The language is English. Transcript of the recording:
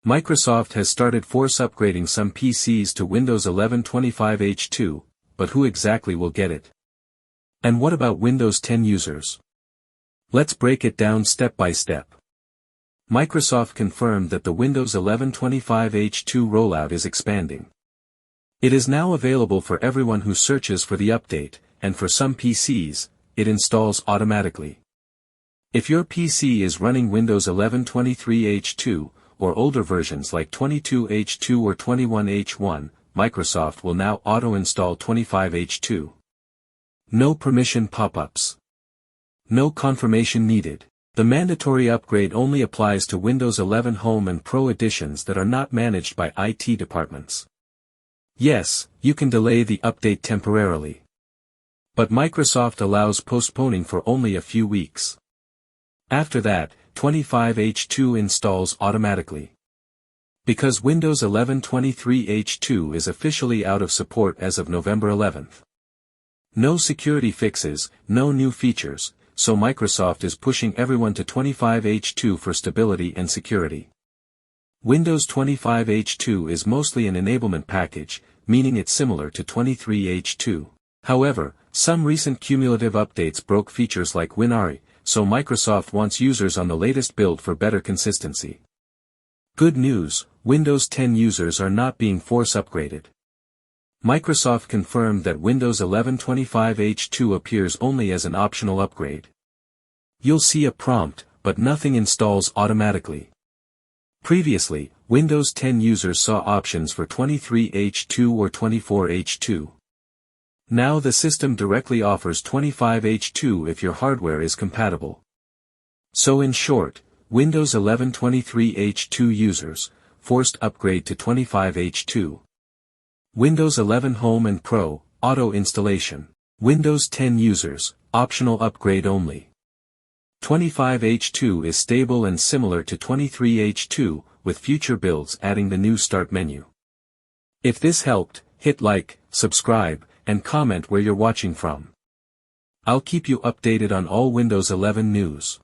Microsoft has started force upgrading some PCs to Windows 11 25H2, but who exactly will get it? And what about Windows 10 users? Let's break it down step by step. Microsoft confirmed that the Windows 11 25H2 rollout is expanding. It is now available for everyone who searches for the update, and for some PCs, it installs automatically. If your PC is running Windows 11 23H2, or older versions like 22H2 or 21H1, Microsoft will now auto-install 25H2. No permission pop-ups. No confirmation needed. The mandatory upgrade only applies to Windows 11 Home and Pro editions that are not managed by IT departments. Yes, you can delay the update temporarily. But Microsoft allows postponing for only a few weeks. After that, 25H2 installs automatically. Because Windows 11 23H2 is officially out of support as of November 11th. No security fixes, no new features, so Microsoft is pushing everyone to 25H2 for stability and security. Windows 25H2 is mostly an enablement package, meaning it's similar to 23H2. However, some recent cumulative updates broke features like WinRAR, so Microsoft wants users on the latest build for better consistency. Good news, Windows 10 users are not being force upgraded. Microsoft confirmed that Windows 11 25H2 appears only as an optional upgrade. You'll see a prompt, but nothing installs automatically. Previously, Windows 10 users saw options for 23H2 or 24H2. Now the system directly offers 25H2 if your hardware is compatible. So in short, Windows 11 23H2 users, forced upgrade to 25H2. Windows 11 Home and Pro, auto installation. Windows 10 users, optional upgrade only. 25H2 is stable and similar to 23H2, with future builds adding the new Start menu. If this helped, hit like, subscribe, and comment where you're watching from. I'll keep you updated on all Windows 11 news.